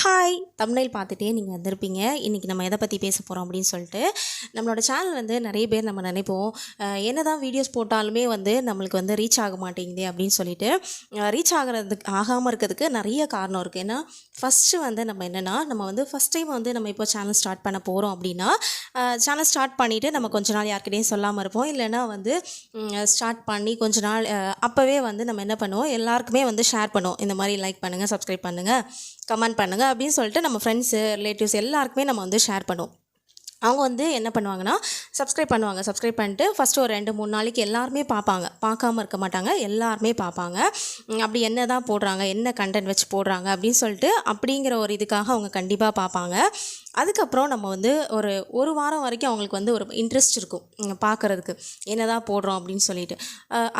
Hi thumbnail பார்த்துட்டே நீங்கள் வந்திருப்பீங்க. இன்றைக்கி நம்ம எதை பற்றி பேச போகிறோம் அப்படின்னு சொல்லிட்டு, நம்மளோட சேனல் வந்து நிறைய பேர் நம்ம நினைப்போம், என்ன தான் வீடியோஸ் போட்டாலுமே வந்து நம்மளுக்கு வந்து ரீச் ஆக மாட்டேங்குது அப்படின்னு சொல்லிட்டு. ரீச் ஆகாமல் இருக்கிறதுக்கு நிறைய காரணம் இருக்குது. ஏன்னா ஃபஸ்ட்டு வந்து நம்ம என்னென்னா, நம்ம வந்து ஃபஸ்ட் டைம் வந்து நம்ம இப்போ சேனல் ஸ்டார்ட் பண்ண போகிறோம் அப்படின்னா, சேனல் ஸ்டார்ட் பண்ணிவிட்டு நம்ம கொஞ்ச நாள் யார்கிட்டையும் சொல்லாமல் இருப்போம். இல்லைன்னா வந்து ஸ்டார்ட் பண்ணி கொஞ்ச நாள் அப்போவே வந்து நம்ம என்ன பண்ணுவோம், எல்லாருக்குமே வந்து ஷேர் பண்ணுவோம். இந்த மாதிரி லைக் பண்ணுங்கள், சப்ஸ்கிரைப் பண்ணுங்கள், கமெண்ட் பண்ணுங்கள் அப்படின்னு சொல்லிட்டு நம்ம ஃப்ரெண்ட்ஸு, ரிலேட்டிவ்ஸ் எல்லாருக்குமே நம்ம வந்து ஷேர் பண்ணுவோம். அவங்க வந்து என்ன பண்ணுவாங்கன்னா, சப்ஸ்கிரைப் பண்ணுவாங்க. சப்ஸ்கிரைப் பண்ணிட்டு ஃபஸ்ட்டு ஒரு 2-3 நாளைக்கு எல்லாருமே பார்ப்பாங்க. பார்க்காம இருக்க மாட்டாங்க, எல்லாருமே பார்ப்பாங்க. அப்படி என்ன தான் போடுறாங்க, என்ன கண்டென்ட் வச்சு போடுறாங்க அப்படின்னு சொல்லிட்டு, அப்படிங்கிற ஒரு இதுக்காக அவங்க கண்டிப்பாக பார்ப்பாங்க. அதுக்கப்புறம் நம்ம வந்து ஒரு வாரம் வரைக்கும் அவங்களுக்கு வந்து ஒரு இன்ட்ரெஸ்ட் இருக்கும் பார்க்குறதுக்கு, என்ன தான் போடுறோம் அப்படின்னு சொல்லிட்டு.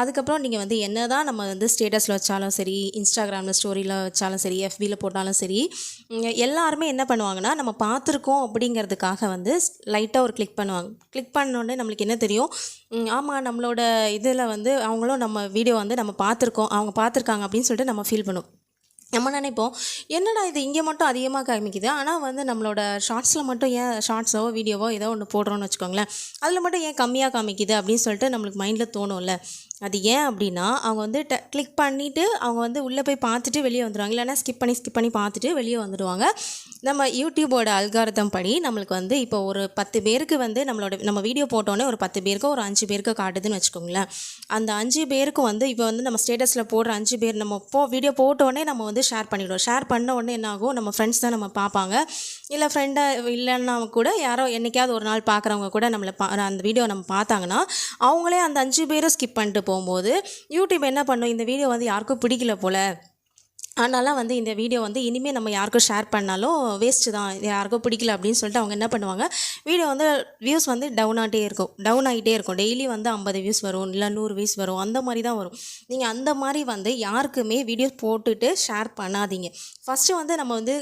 அதுக்கப்புறம் நீங்கள் வந்து என்ன தான் நம்ம வந்து ஸ்டேட்டஸில் வச்சாலும் சரி, இன்ஸ்டாகிராமில் ஸ்டோரியில் வச்சாலும் சரி, எஃபியில் போட்டாலும் சரி, எல்லாருமே என்ன பண்ணுவாங்கன்னா, நம்ம பார்த்துருக்கோம் அப்படிங்கிறதுக்காக வந்து லைட்டாக ஒரு கிளிக் பண்ணுவாங்க. கிளிக் பண்ணோடனே நம்மளுக்கு என்ன தெரியும், ஆமாம் நம்மளோட இதில் வந்து அவங்களும் நம்ம வீடியோ வந்து நம்ம பார்த்துருக்கோம், அவங்க பார்த்துருக்காங்க அப்படின்னு சொல்லிட்டு நம்ம ஃபீல் பண்ணுவோம். நம்ம நினைப்போம், என்னடா இது இங்கே மட்டும் அதிகமாக காமிக்குது, ஆனால் வந்து நம்மளோட ஷார்ட்ஸில் மட்டும் ஏன் ஷார்ட்ஸோ வீடியோவோ ஏதோ ஒன்று போடுறோன்னு வச்சுக்கோங்களேன், அதில் மட்டும் ஏன் கம்மியாக காமிக்குது அப்படின்னு சொல்லிட்டு நம்மளுக்கு மைண்டில் தோணும்ல. அது ஏன் அப்படின்னா, அவங்க வந்து கிளிக் பண்ணிவிட்டு அவங்க வந்து உள்ளே போய் பார்த்துட்டு வெளியே வந்துடுவாங்க. இல்லைனா ஸ்கிப் பண்ணி பார்த்துட்டு வெளியே வந்துடுவாங்க. நம்ம யூடியூபோட அல்காரிதம் படி நம்மளுக்கு வந்து இப்போ ஒரு 10 பேருக்கு வந்து நம்ம வீடியோ போட்டோன்னே ஒரு 10 பேருக்கோ ஒரு 5 பேருக்கோ காட்டுதுன்னு வச்சுக்கோங்களேன். அந்த 5 பேருக்கும் வந்து இப்போ வந்து நம்ம ஸ்டேட்டஸில் போடுற 5 பேர் நம்ம வீடியோ போட்டோடனே நம்ம வந்து ஷேர் பண்ணிவிடுவோம். ஷேர் பண்ண உடனே என்ன ஆகும், நம்ம ஃப்ரெண்ட்ஸ் தான் நம்ம பார்ப்பாங்க. இல்லை ஃப்ரெண்டாக இல்லைன்னா கூட யாரோ என்றைக்காவது ஒரு நாள் பார்க்குறவங்க கூட அந்த வீடியோ நம்ம பார்த்தாங்கன்னா, அவங்களே அந்த 5 பேரும் ஸ்கிப் பண்ணிட்டு போகும்போது யூடியூப் என்ன பண்ணும், இந்த வீடியோ வந்து யாருக்கும் பிடிக்கல போல், அதனால் வந்து இந்த வீடியோ வந்து இனிமேல் நம்ம யாருக்கும் ஷேர் பண்ணாலும் வேஸ்ட்டு தான், இது யாருக்கும் பிடிக்கல அப்படின்னு சொல்லிட்டு அவங்க என்ன பண்ணுவாங்க, வீடியோ வந்து வியூஸ் வந்து டவுன் ஆகிட்டே இருக்கும். டெய்லி வந்து 50 வியூஸ் வரும், இல்லை 100 வியூஸ் வரும், அந்த மாதிரி தான் வரும். நீங்கள் அந்த மாதிரி வந்து யாருக்குமே வீடியோ போட்டுட்டு ஷேர் பண்ணாதீங்க. ஃபஸ்ட்டு வந்து நம்ம வந்து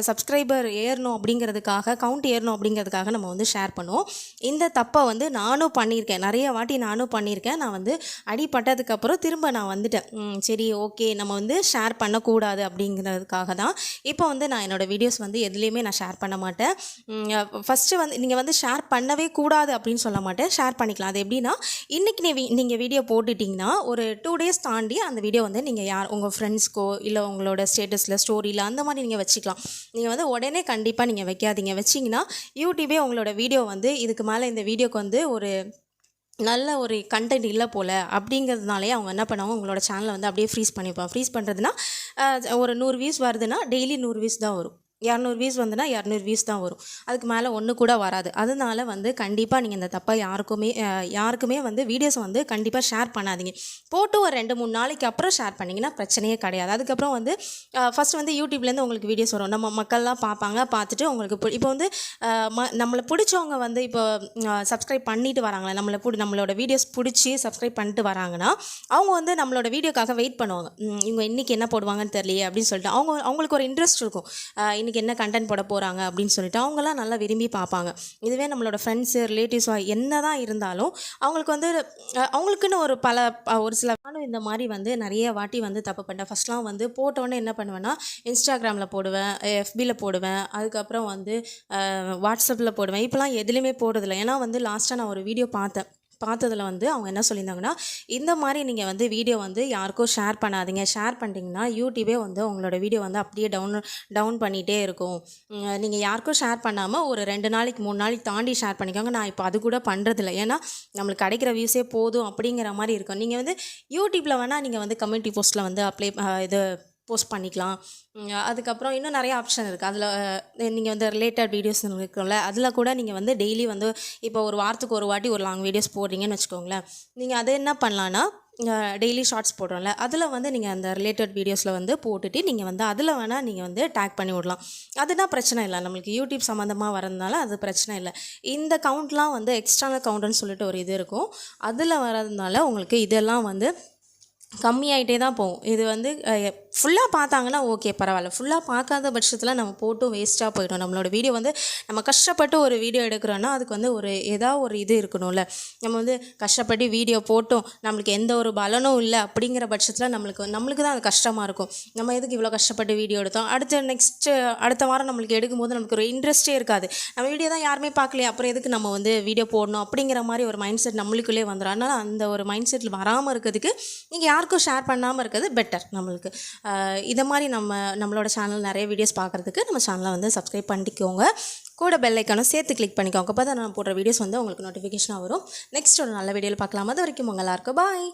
சப்ஸ்கிரைபர் ஏறணும் அப்படிங்கிறதுக்காக, கவுண்ட் ஏறணும் அப்படிங்கிறதுக்காக நம்ம வந்து ஷேர் பண்ணுவோம். இந்த தப்பை வந்து நானும் பண்ணியிருக்கேன், நிறைய வாட்டி நானும் பண்ணியிருக்கேன். நான் வந்து அடிப்பட்டதுக்கப்புறம் திரும்ப நான் வந்துட்டேன், சரி ஓகே நம்ம வந்து ஷேர் பண்ணக்கூடாது அப்படிங்கிறதுக்காக தான் இப்போ வந்து நான் என்னோடய வீடியோஸ் வந்து எதுலேயுமே நான் ஷேர் பண்ண மாட்டேன். ஃபஸ்ட்டு வந்து நீங்கள் வந்து ஷேர் பண்ணவே கூடாது அப்படின்னு சொல்ல மாட்டேன், ஷேர் பண்ணிக்கலாம். அது எப்படின்னா, இன்றைக்கி நீங்கள் வீடியோ போட்டுட்டிங்கன்னா ஒரு 2 டேஸ் தாண்டி அந்த வீடியோ வந்து நீங்கள் உங்கள் ஃப்ரெண்ட்ஸ்க்கோ இல்லை உங்களோட ஸ்டேட்டஸில் ஸ்டோரியில் அந்த மாதிரி நீங்கள் வச்சுக்கலாம். நீங்கள் வந்து உடனே கண்டிப்பாக நீங்கள் வைக்காதீங்க. வச்சிங்கன்னா யூடியூபே உங்களோட வீடியோ வந்து இதுக்கு மேலே இந்த வீடியோக்கு வந்து ஒரு நல்ல ஒரு கண்டென்ட் இல்லை போல் அப்படிங்கிறதுனாலே அவங்க என்ன பண்ணுவாங்க, உங்களோட சேனலை வந்து அப்படியே ஃப்ரீஸ் பண்ணிப்பாங்க. ஃப்ரீஸ் பண்ணுறதுனா, ஒரு 100 வியூஸ் வருதுன்னா டெய்லி 100 வியூஸ் தான் வரும், 200 வியூஸ் வந்துன்னா 200 வியூஸ் தான் வரும், அதுக்கு மேலே ஒன்று கூட வராது. அதனால வந்து கண்டிப்பாக நீங்கள் இந்த தப்பை யாருக்குமே வந்து வீடியோஸை வந்து கண்டிப்பாக ஷேர் பண்ணாதீங்க. போட்டு ஒரு 2-3 நாளைக்கு அப்புறம் ஷேர் பண்ணிங்கன்னா பிரச்சனையே கிடையாது. அதுக்கப்புறம் வந்து ஃபஸ்ட்டு வந்து யூடியூப்லேருந்து உங்களுக்கு வீடியோஸ் வரும், நம்ம மக்கள்லாம் பார்ப்பாங்க. பார்த்துட்டு உங்களுக்கு இப்போ வந்து நம்மளை பிடிச்சவங்க வந்து இப்போ சப்ஸ்கிரைப் பண்ணிட்டு வராங்களே, நம்மளோட வீடியோஸ் பிடிச்சி சப்ஸ்கிரைப் பண்ணிட்டு வராங்கன்னா, அவங்க வந்து நம்மளோட வீடியோக்காக வெயிட் பண்ணுவாங்க. இவங்க இன்றைக்கி என்ன போடுவாங்கன்னு தெரியலையே அப்படின்னு சொல்லிட்டு அவங்களுக்கு ஒரு இன்ட்ரெஸ்ட் இருக்கும், என்ன கண்டென்ட் போட போகிறாங்க அப்படின்னு சொல்லிட்டு அவங்களாம் நல்லா விரும்பி பார்ப்பாங்க. இதுவே நம்மளோட ஃப்ரெண்ட்ஸு, ரிலேட்டிவ்ஸாக என்ன தான் இருந்தாலும் அவங்களுக்கு வந்து அவங்களுக்குன்னு ஒரு சில நானும் இந்த மாதிரி வந்து நிறைய வாட்டி வந்து தப்பு பண்ணிட்டேன். ஃபஸ்ட்லாம் வந்து போட்டோன்னே என்ன பண்ணுவேன்னா, இன்ஸ்டாகிராமில் போடுவேன், எஃபியில் போடுவேன், அதுக்கப்புறம் வந்து வாட்ஸ்அப்பில் போடுவேன். இப்போலாம் எதுலேயுமே போடுறதில்ல. ஏன்னா வந்து லாஸ்ட்டாக நான் ஒரு வீடியோ பார்த்ததில் வந்து அவங்க என்ன சொல்லியிருந்தாங்கன்னா, இந்த மாதிரி நீங்கள் வந்து வீடியோ வந்து யாருக்கும் ஷேர் பண்ணாதீங்க, ஷேர் பண்ணிட்டீங்கன்னா யூடியூபே வந்து உங்களோட வீடியோ வந்து அப்படியே டவுன் பண்ணிகிட்டே இருக்கும். நீங்கள் யாருக்கும் ஷேர் பண்ணாமல் ஒரு 2 நாளைக்கு 3 நாளைக்கு தாண்டி ஷேர் பண்ணிக்கோங்க. நான் இப்போ அது கூட பண்ணுறதில்ல, ஏன்னா நம்மளுக்கு கிடைக்கிற வியூஸே போதும் அப்படிங்கிற மாதிரி இருக்கும். நீங்கள் வந்து யூடியூப்பில் வேணால் நீங்கள் வந்து கம்யூனிட்டி போஸ்ட்டில் வந்து போஸ்ட் பண்ணிக்கலாம். அதுக்கப்புறம் இன்னும் நிறைய ஆப்ஷன் இருக்குது. அதில் நீங்கள் வந்து ரிலேட்டட் வீடியோஸ் இருக்கும்ல, அதில் கூட நீங்கள் வந்து டெய்லி வந்து இப்போ ஒரு வாரத்துக்கு ஒரு வாட்டி ஒரு லாங் வீடியோஸ் போடுறீங்கன்னு வச்சுக்கோங்களேன். நீங்கள் அதை என்ன பண்ணலான்னா, டெய்லி ஷார்ட்ஸ் போடுறோம்ல, அதில் வந்து நீங்கள் அந்த ரிலேட்டட் வீடியோஸில் வந்து போட்டுட்டு நீங்கள் வந்து அதில் வேணால் நீங்கள் வந்து டேக் பண்ணி விடலாம். அதுனா பிரச்சனை இல்லை, நம்மளுக்கு யூடியூப் சம்மந்தமாக வரதுனால அது பிரச்சனை இல்லை. இந்த கவுண்ட்லாம் வந்து எக்ஸ்டர்னல் கவுண்ட்டுன்னு சொல்லிட்டு ஒரு இது இருக்கும், அதில் வரதுனால உங்களுக்கு இதெல்லாம் வந்து கம்மியாயிட்டே தான் போகும். இது வந்து ஃபுல்லாக பார்த்தாங்கன்னா ஓகே பரவாயில்ல. ஃபுல்லாக பார்க்காத பட்சத்தில் நம்ம போட்டும் வேஸ்ட்டாக போயிடும். நம்மளோட வீடியோ வந்து நம்ம கஷ்டப்பட்டு ஒரு வீடியோ எடுக்கிறோன்னா அதுக்கு வந்து ஒரு இது இருக்கணும்ல. நம்ம வந்து கஷ்டப்பட்டு வீடியோ போட்டும் நம்மளுக்கு எந்த ஒரு பலனும் இல்லை அப்படிங்கிற பட்சத்தில் நம்மளுக்கு தான் அது கஷ்டமாக இருக்கும். நம்ம எதுக்கு இவ்வளோ கஷ்டப்பட்டு வீடியோ எடுத்தோம், அடுத்த வாரம் நம்மளுக்கு எடுக்கும்போது நமக்கு ஒரு இன்ட்ரெஸ்ட்டே இருக்காது. நம்ம வீடியோ தான் யாருமே பார்க்கலையே, அப்புறம் எதுக்கு நம்ம வந்து வீடியோ போடணும் அப்படிங்கிற மாதிரி ஒரு மைண்ட் செட் நம்மளுக்குள்ளே வந்துடும். அதனால் அந்த ஒரு மைண்ட் செட்டில் வராமல் இருக்கிறதுக்கு நீங்கள் யாருக்கும் ஷேர் பண்ணாமல் இருக்கிறது பெட்டர் நம்மளுக்கு. இதை மாதிரி நம்மளோட சேனல் நிறைய வீடியோஸ் பார்க்குறதுக்கு நம்ம சேனலை வந்து சப்ஸ்கிரைப் பண்ணிக்கோங்க. கூட பெல் ஐக்கானும் சேர்த்து கிளிக் பண்ணிக்கோங்க. அப்போ தான் நான் போடுற வீடியோஸ் வந்து உங்களுக்கு நோட்டிஃபிகேஷனாக வரும். நெக்ஸ்ட் ஒரு நல்ல வீடியோவில் பார்க்கலாம். அது வரைக்கும் உங்கள் எல்லாருக்கும் பாய்.